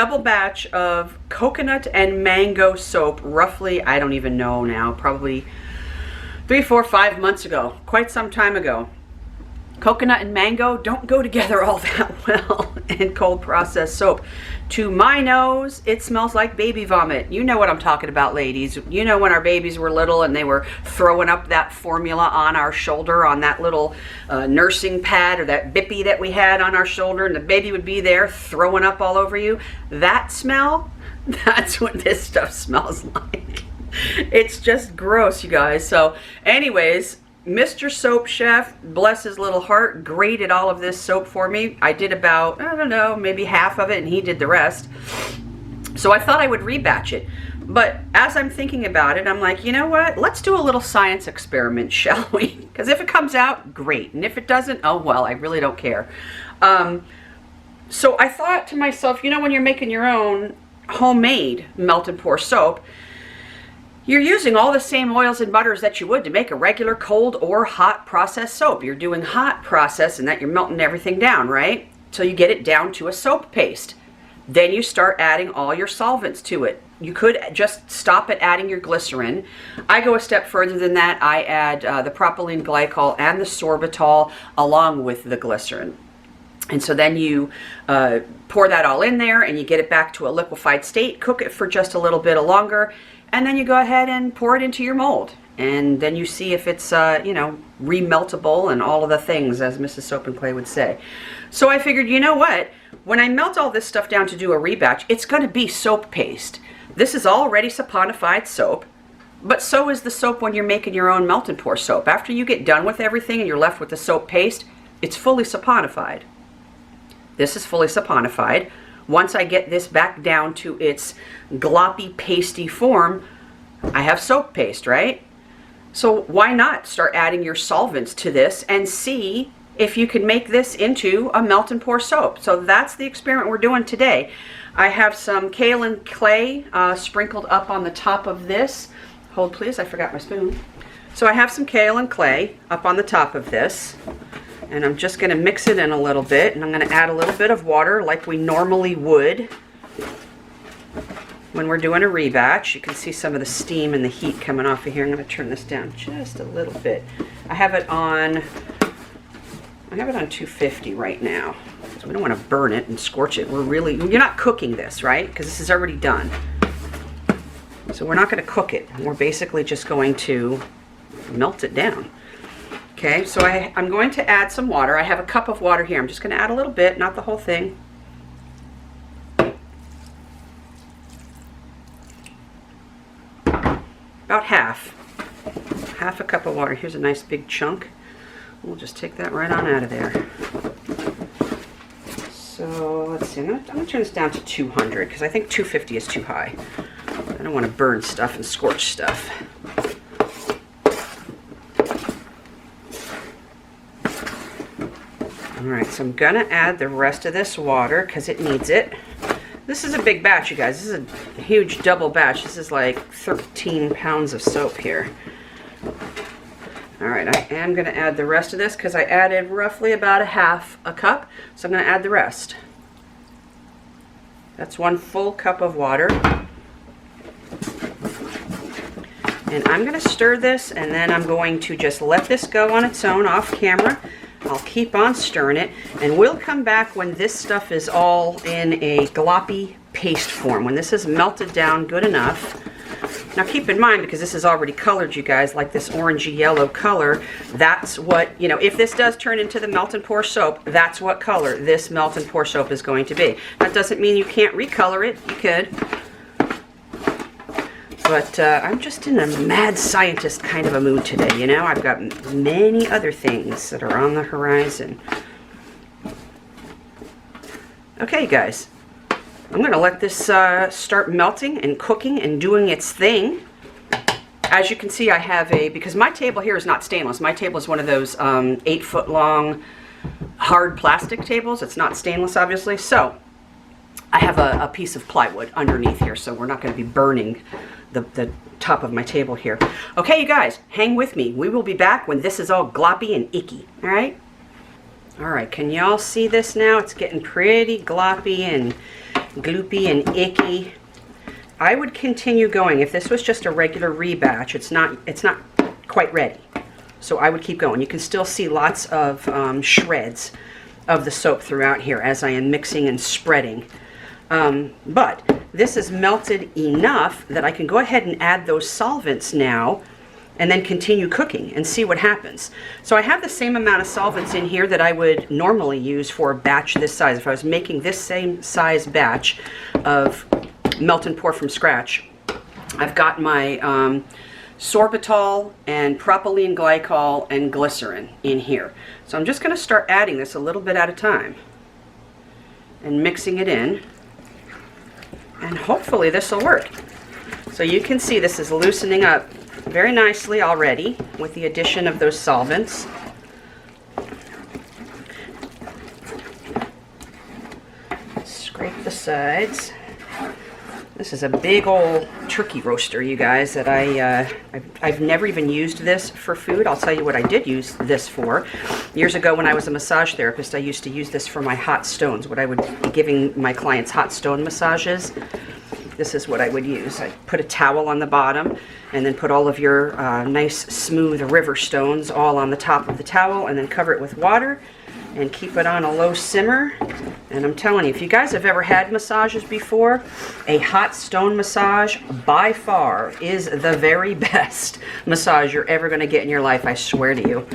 Double batch of coconut and mango soap, roughly, I don't even know now, probably 3, 4, 5 months ago, quite some time ago. Coconut and mango don't go together all that well in cold processed soap. To my nose, it smells like baby vomit. You know what I'm talking about, ladies. You know when our babies were little and they were throwing up that formula on our shoulder on that little nursing pad or that bippy that we had on our shoulder, and the baby would be there throwing up all over you. That smell, that's what this stuff smells like. It's just gross, you guys. So anyways, Mr. Soap Chef, bless his little heart, graded all of this soap for me. I did about, I don't know, maybe half of it, and he did the rest. So I thought I would rebatch it. But as I'm thinking about it, I'm like, you know what? Let's do a little science experiment, shall we? Because if it comes out, great. And if it doesn't, oh well, I really don't care. So I thought to myself, you know, when you're making your own homemade melt and pour soap, you're using all the same oils and butters that you would to make a regular cold or hot process soap. You're doing hot process and that you're melting everything down, right? Till you get it down to a soap paste. Then you start adding all your solvents to it. You could just stop at adding your glycerin. I go a step further than that. I add the propylene glycol and the sorbitol along with the glycerin. And so then you pour that all in there and you get it back to a liquefied state, cook it for just a little bit longer, and then you go ahead and pour it into your mold. And then you see if it's, you know, remeltable and all of the things, as Mrs. Soap and Clay would say. So I figured, you know what? When I melt all this stuff down to do a rebatch, it's going to be soap paste. This is already saponified soap, but so is the soap when you're making your own melt and pour soap. After you get done with everything and you're left with the soap paste, it's fully saponified. This is fully saponified. Once I get this back down to its gloppy, pasty form, I have soap paste, right? So why not start adding your solvents to this and see if you can make this into a melt and pour soap. So that's the experiment we're doing today. I have some kaolin clay sprinkled up on the top of this. Hold please, I forgot my spoon. So I have some kaolin clay up on the top of this. And I'm just going to mix it in a little bit, and I'm going to add a little bit of water like we normally would when we're doing a rebatch. You can see some of the steam and the heat coming off of here. I'm going to turn this down just a little bit. I have it on 250 right now. So we don't want to burn it and scorch it. You're not cooking this, right? Because this is already done. So we're not going to cook it. We're basically just going to melt it down. Okay, so I'm going to add some water. I have a cup of water here. I'm just going to add a little bit, not the whole thing. About half a cup of water. Here's a nice big chunk. We'll just take that right on out of there. So let's see, I'm going to turn this down to 200 because I think 250 is too high. I don't want to burn stuff and scorch stuff. Alright, so I'm going to add the rest of this water because it needs it. This is a big batch, you guys. This is a huge double batch. This is like 13 pounds of soap here. Alright, I am going to add the rest of this because I added roughly about half a cup. So I'm going to add the rest. That's 1 full cup of water. And I'm going to stir this, and then I'm going to just let this go on its own off camera. I'll keep on stirring it, and we'll come back when this stuff is all in a gloppy paste form, when this is melted down good enough. Now keep in mind, because this is already colored, you guys, like this orangey yellow color, that's what, you know, if this does turn into the melt and pour soap, that's what color this melt and pour soap is going to be. That doesn't mean you can't recolor it. You could. But I'm just in a mad scientist kind of a mood today, you know. I've got many other things that are on the horizon. Okay, guys. I'm going to let this start melting and cooking and doing its thing. As you can see, I have because my table here is not stainless. My table is one of those 8-foot long hard plastic tables. It's not stainless, obviously. So I have a piece of plywood underneath here, so we're not going to be burning the top of my table here. Okay, you guys, hang with me. We will be back when this is all gloppy and icky. All right? All right, can y'all see this now? It's getting pretty gloppy and gloopy and icky. I would continue going. If this was just a regular rebatch, it's not quite ready. So I would keep going. You can still see lots of shreds of the soap throughout here as I am mixing and spreading. But this is melted enough that I can go ahead and add those solvents now and then continue cooking and see what happens. So I have the same amount of solvents in here that I would normally use for a batch this size. If I was making this same size batch of melt and pour from scratch, I've got my sorbitol and propylene glycol and glycerin in here. So I'm just going to start adding this a little bit at a time and mixing it in, and hopefully this will work. So you can see this is loosening up very nicely already with the addition of those solvents. Scrape the sides. This is a big old turkey roaster, you guys, that I've never even used this for food. I'll tell you what I did use this for. Years ago when I was a massage therapist, I used to use this for my hot stones. When I would be giving my clients hot stone massages, this is what I would use. I put a towel on the bottom and then put all of your nice smooth river stones all on the top of the towel, and then cover it with water and keep it on a low simmer. And I'm telling you, if you guys have ever had massages before, a hot stone massage by far is the very best massage you're ever going to get in your life, I swear to you.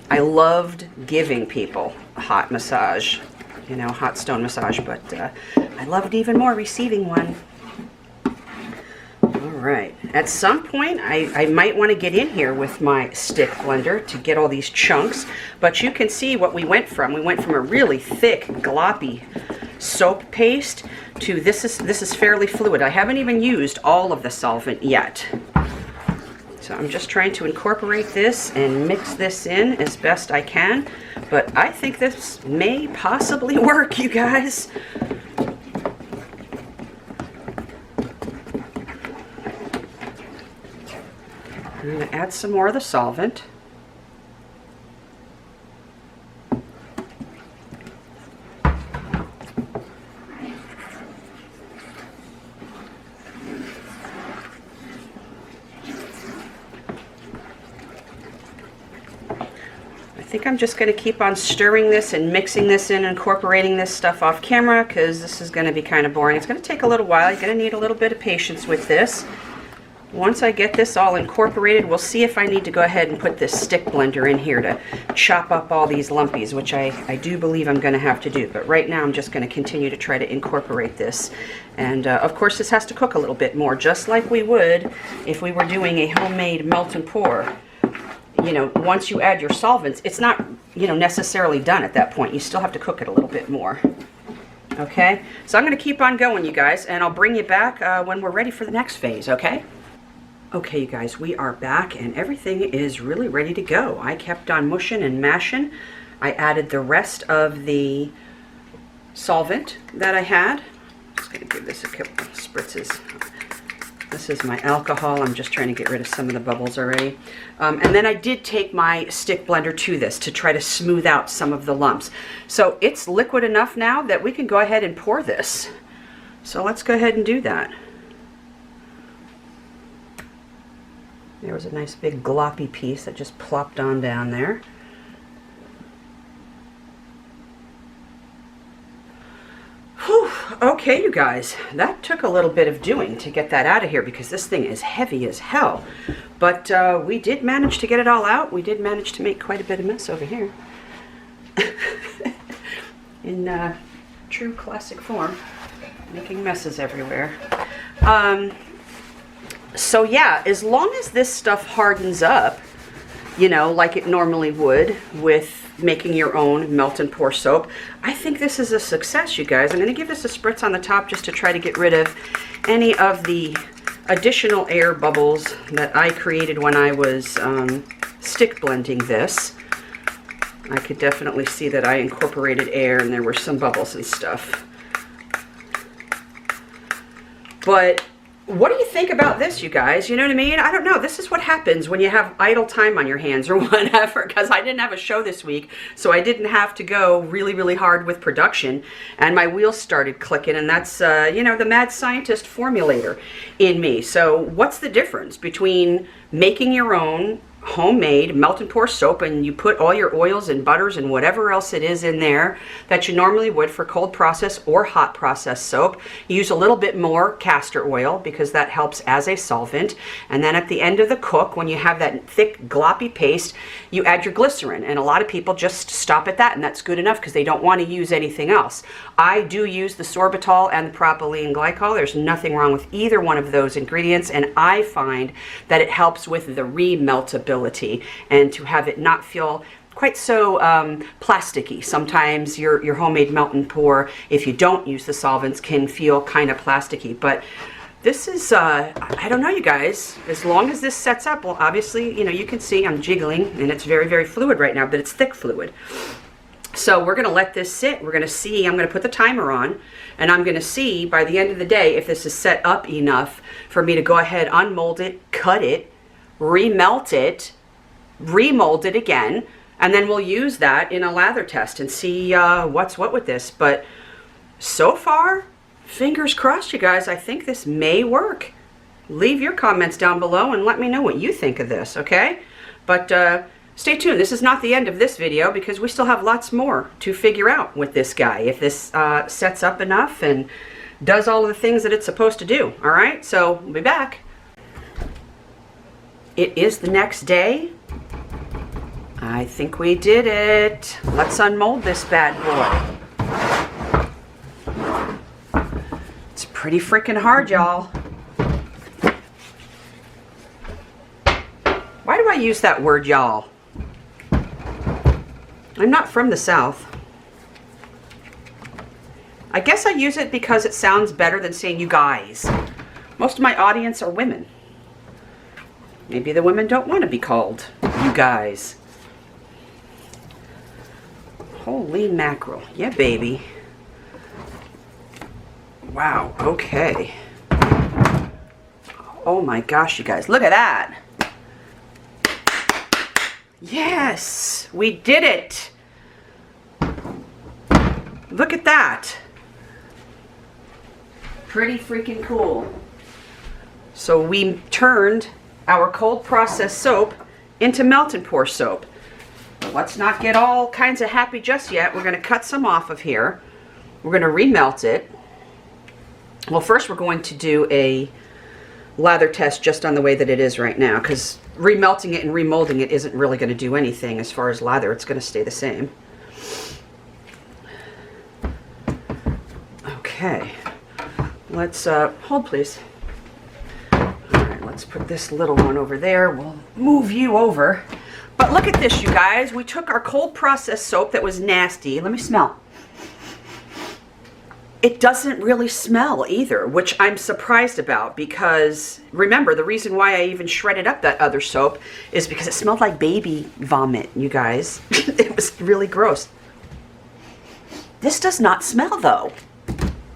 I loved giving people a hot massage, you know, hot stone massage, but I loved even more receiving one. All right, at some point I might want to get in here with my stick blender to get all these chunks, but you can see what we went from. We went from a really thick, gloppy soap paste to this is fairly fluid. I haven't even used all of the solvent yet. So I'm just trying to incorporate this and mix this in as best I can, but I think this may possibly work, you guys. I'm going to add some more of the solvent. I think I'm just going to keep on stirring this and mixing this in, incorporating this stuff off camera, because this is going to be kind of boring. It's going to take a little while. You're going to need a little bit of patience with this. Once I get this all incorporated, we'll see if I need to go ahead and put this stick blender in here to chop up all these lumpies, which I do believe I'm going to have to do. But right now I'm just going to continue to try to incorporate this. And of course this has to cook a little bit more, just like we would if we were doing a homemade melt and pour. You know, once you add your solvents, it's not, you know, necessarily done at that point. You still have to cook it a little bit more. Okay, so I'm going to keep on going, you guys, and I'll bring you back when we're ready for the next phase, okay? Okay, you guys, we are back and everything is really ready to go. I kept on mushing and mashing. I added the rest of the solvent that I had. Just going to give this a couple of spritzes. This is my alcohol. I'm just trying to get rid of some of the bubbles already. And then I did take my stick blender to this to try to smooth out some of the lumps. So it's liquid enough now that we can go ahead and pour this. So let's go ahead and do that. There was a nice big gloppy piece that just plopped on down there. Whew. Okay, you guys, that took a little bit of doing to get that out of here because this thing is heavy as hell. But we did manage to get it all out. We did manage to make quite a bit of mess over here. In true classic form, making messes everywhere. So yeah, as long as this stuff hardens up, you know, like it normally would with making your own melt and pour soap, I think this is a success, you guys. I'm going to give this a spritz on the top just to try to get rid of any of the additional air bubbles that I created when I was stick blending this. I could definitely see that I incorporated air and there were some bubbles and stuff. But what do you think about this, you guys? You know what I mean? I don't know. This is what happens when you have idle time on your hands or whatever, because I didn't have a show this week, so I didn't have to go really, really hard with production, and my wheels started clicking, and that's, you know, the mad scientist formulator in me. So what's the difference between making your own homemade melt and pour soap, and you put all your oils and butters and whatever else it is in there that you normally would for cold process or hot process soap? You use a little bit more castor oil because that helps as a solvent, and then at the end of the cook, when you have that thick gloppy paste, you add your glycerin, and a lot of people just stop at that, and that's good enough because they don't want to use anything else. I do use the sorbitol and the propylene glycol. There's nothing wrong with either one of those ingredients, and I find that it helps with the remeltability and to have it not feel quite so plasticky. Sometimes your homemade melt and pour, if you don't use the solvents, can feel kind of plasticky. But this is, I don't know, you guys, as long as this sets up, well, obviously, you know, you can see I'm jiggling and it's very, very fluid right now, but it's thick fluid. So we're going to let this sit. We're going to see, I'm going to put the timer on, and I'm going to see by the end of the day if this is set up enough for me to go ahead, unmold it, cut it, remelt it, remold it again, and then we'll use that in a lather test and see what's what with this. But so far, fingers crossed, you guys, I think this may work. Leave your comments down below and let me know what you think of this, okay? But stay tuned. This is not the end of this video because we still have lots more to figure out with this guy, if this sets up enough and does all of the things that it's supposed to do. All right, so we'll be back. It is the next day. I think we did it. Let's unmold this bad boy. It's pretty freaking hard, y'all. Why do I use that word, y'all? I'm not from the South. I guess I use it because it sounds better than saying you guys. Most of my audience are women. Maybe the women don't want to be called you guys. Holy mackerel. Yeah, baby. Wow, okay. Oh my gosh, you guys. Look at that. Yes, we did it. Look at that. Pretty freaking cool. So we turned our cold process soap into melt and pour soap. But let's not get all kinds of happy just yet. We're going to cut some off of here. We're going to remelt it. Well, first we're going to do a lather test just on the way that it is right now, because remelting it and remolding it isn't really going to do anything as far as lather. It's going to stay the same. Okay, let's hold please. Let's put this little one over there. We'll move you over. But look at this, you guys. We took our cold process soap that was nasty. Let me smell. It doesn't really smell either, which I'm surprised about, because remember, the reason why I even shredded up that other soap is because it smelled like baby vomit, you guys. It was really gross. This does not smell though.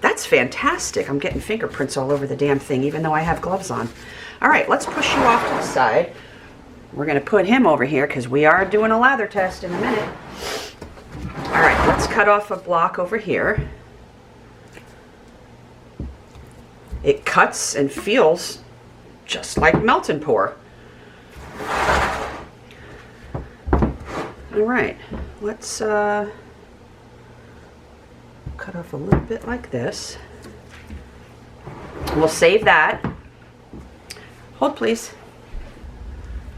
That's fantastic. I'm getting fingerprints all over the damn thing, even though I have gloves on. All right, let's push you off to the side. We're going to put him over here because we are doing a lather test in a minute. All right, let's cut off a block over here. It cuts and feels just like melt and pour. All right, let's cut off a little bit like this. We'll save that. Hold please.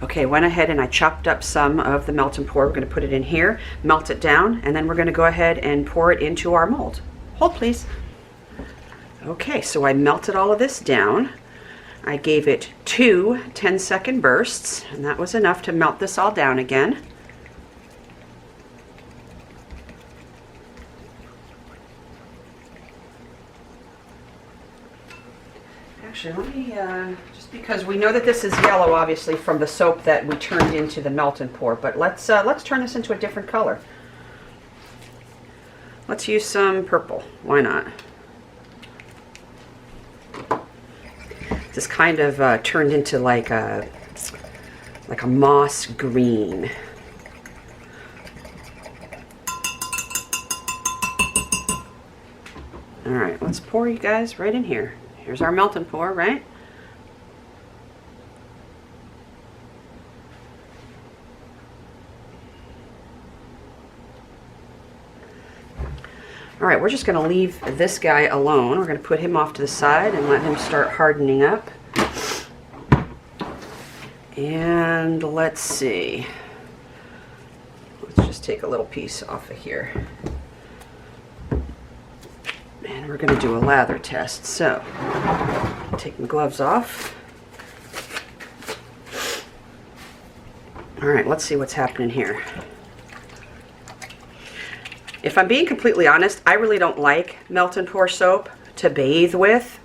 Okay, went ahead and I chopped up some of the melt and pour. We're going to put it in here, melt it down, and then we're going to go ahead and pour it into our mold. Hold please. Okay, so I melted all of this down. I gave it 2 10-second bursts, and that was enough to melt this all down again. Actually, let me, just because we know that this is yellow, obviously, from the soap that we turned into the melt and pour, but let's turn this into a different color. Let's use some purple. Why not? This kind of turned into like a moss green. All right, let's pour you guys right in here. Here's our melt and pour, right? All right, we're just going to leave this guy alone. We're going to put him off to the side and let him start hardening up. And let's see. Let's just take a little piece off of here. And we're going to do a lather test. So, take my gloves off. All right, let's see what's happening here. If I'm being completely honest, I really don't like melt and pour soap to bathe with.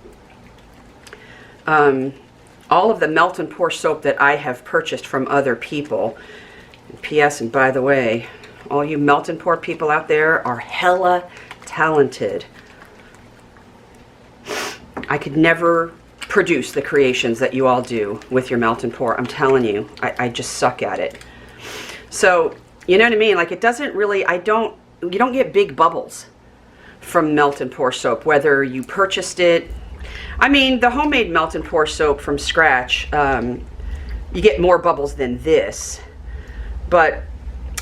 All of the melt and pour soap that I have purchased from other people, and P.S. and by the way, all you melt and pour people out there are hella talented. I could never produce the creations that you all do with your melt and pour. I'm telling you, I just suck at it. So, you know what I mean? Like, it doesn't really, you don't get big bubbles from melt and pour soap, whether you purchased it. I mean, the homemade melt and pour soap from scratch, you get more bubbles than this. But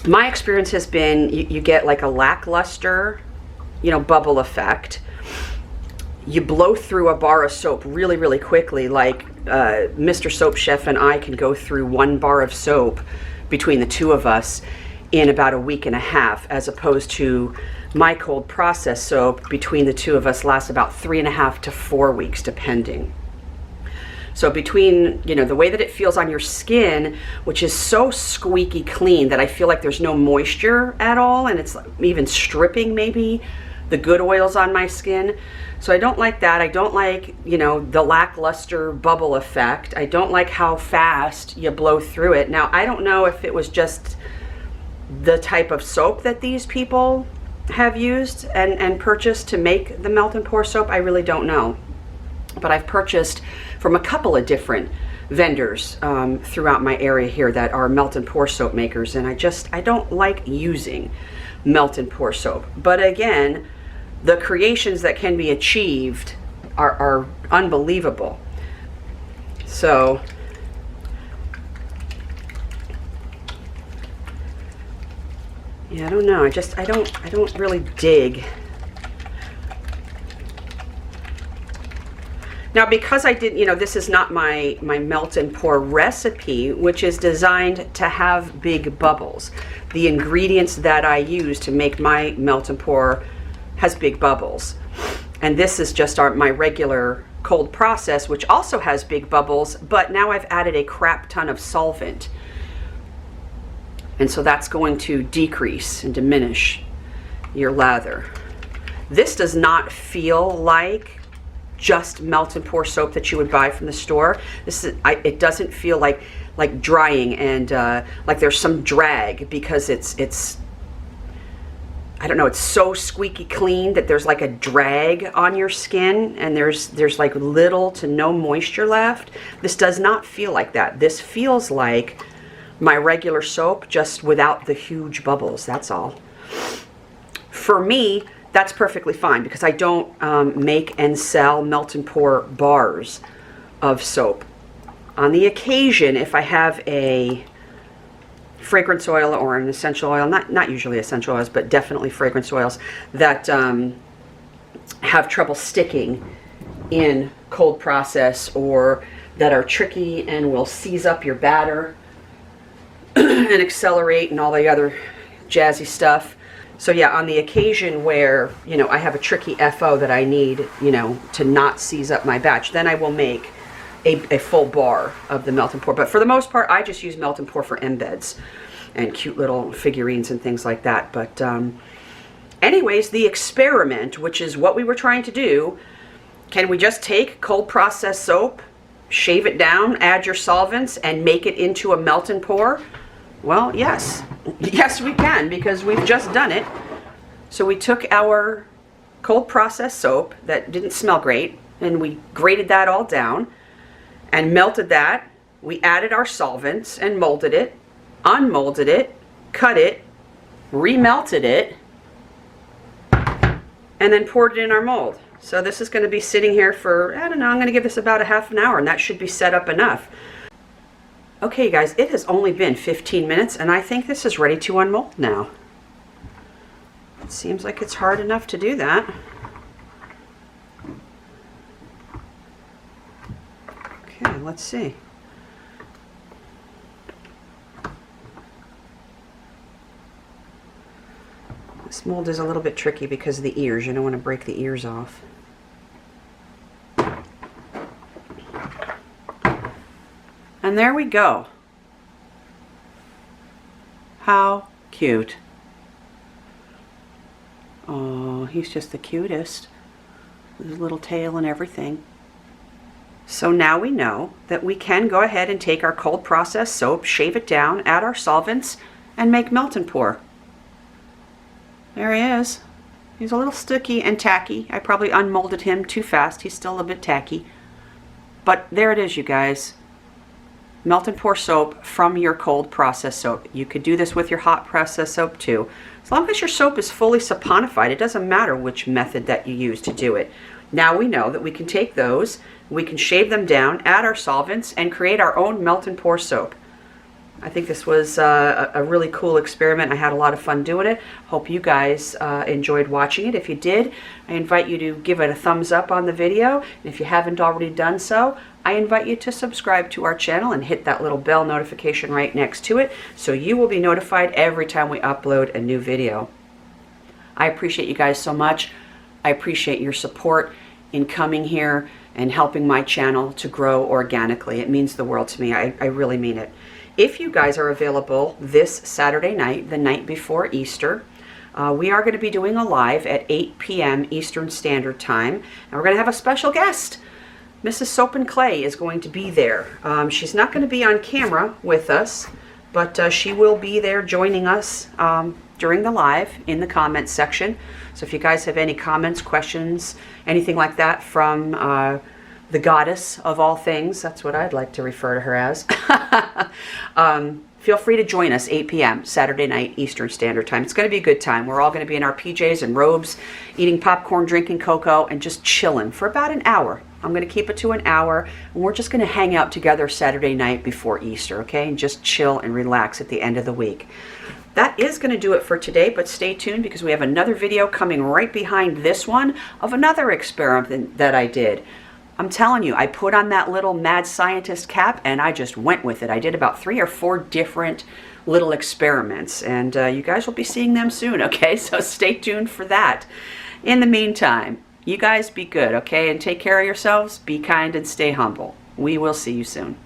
my experience has been you get like a lackluster, bubble effect. You blow through a bar of soap really, really quickly. Like Mr. Soap Chef and I can go through 1 bar of soap between the two of us in about a week and a half, as opposed to my cold process soap between the two of us lasts about 3.5 to 4 weeks, depending. So between, the way that it feels on your skin, which is so squeaky clean that I feel like there's no moisture at all, and it's even stripping maybe the good oils on my skin. So I don't like that. I don't like, the lackluster bubble effect. I don't like how fast you blow through it. Now, I don't know if it was just the type of soap that these people have used and purchased to make the melt and pour soap. I really don't know. But I've purchased from a couple of different vendors throughout my area here that are melt and pour soap makers, and I don't like using melt and pour soap. But again, the creations that can be achieved are unbelievable. So yeah, I don't know. I don't really dig. Now, because I did, this is not my melt and pour recipe, which is designed to have big bubbles. The ingredients that I use to make my melt and pour has big bubbles. And this is just my regular cold process, which also has big bubbles, but now I've added a crap ton of solvent. And so that's going to decrease and diminish your lather. This does not feel like just melt and pour soap that you would buy from the store. It doesn't feel like drying and like there's some drag, because it's I don't know, it's so squeaky clean that there's like a drag on your skin, and there's like little to no moisture left. This does not feel like that. This feels like my regular soap, just without the huge bubbles, that's all. For me, that's perfectly fine, because I don't make and sell melt and pour bars of soap. On the occasion, if I have a fragrance oil or an essential oil, not usually essential oils, but definitely fragrance oils that have trouble sticking in cold process, or that are tricky and will seize up your batter and accelerate and all the other jazzy stuff. So yeah, on the occasion where, I have a tricky FO that I need, to not seize up my batch, then I will make a full bar of the melt and pour. But for the most part, I just use melt and pour for embeds and cute little figurines and things like that. But anyways, the experiment, which is what we were trying to do, can we just take cold process soap, shave it down, add your solvents, and make it into a melt and pour? Well, yes. Yes, we can, because we've just done it. So we took our cold process soap that didn't smell great, and we grated that all down. and melted that. We added our solvents and molded it, unmolded it, cut it, remelted it, and then poured it in our mold. So this is going to be sitting here for, I don't know, I'm going to give this about a half an hour, and that should be set up enough. Okay, guys, it has only been 15 minutes, and I think this is ready to unmold now. It seems like it's hard enough to do that. Okay, let's see. This mold is a little bit tricky because of the ears. You don't want to break the ears off. And there we go. How cute. Oh, he's just the cutest. With his little tail and everything. So now we know that we can go ahead and take our cold process soap, shave it down, add our solvents, and make melt and pour. There he is. He's a little sticky and tacky. I probably unmolded him too fast. He's still a bit tacky. But there it is, you guys. Melt and pour soap from your cold process soap. You could do this with your hot process soap too. As long as your soap is fully saponified, it doesn't matter which method that you use to do it. Now we know that we can take those, we can shave them down, add our solvents, and create our own melt and pour soap. I think this was a really cool experiment. I had a lot of fun doing it. Hope you guys enjoyed watching it. If you did, I invite you to give it a thumbs up on the video. And if you haven't already done so, I invite you to subscribe to our channel and hit that little bell notification right next to it so you will be notified every time we upload a new video. I appreciate you guys so much. I appreciate your support in coming here and helping my channel to grow organically. It means the world to me. I really mean it. If you guys are available this Saturday night, the night before Easter, we are going to be doing a live at 8 p.m. Eastern Standard Time. And we're going to have a special guest. Mrs. Soap and Clay is going to be there. She's not going to be on camera with us, but she will be there joining us during the live in the comments section. So if you guys have any comments, questions, anything like that from the goddess of all things, that's what I'd like to refer to her as, feel free to join us 8 p.m. Saturday night Eastern Standard Time. It's going to be a good time. We're all going to be in our PJs and robes, eating popcorn, drinking cocoa, and just chilling for about an hour. I'm going to keep it to an hour, and we're just going to hang out together Saturday night before Easter, okay? And just chill and relax at the end of the week. That is going to do it for today, but stay tuned because we have another video coming right behind this one of another experiment that I did. I'm telling you, I put on that little mad scientist cap and I just went with it. I did about 3 or 4 different little experiments, and you guys will be seeing them soon, okay? So stay tuned for that. In the meantime, you guys be good, okay? And take care of yourselves, be kind, and stay humble. We will see you soon.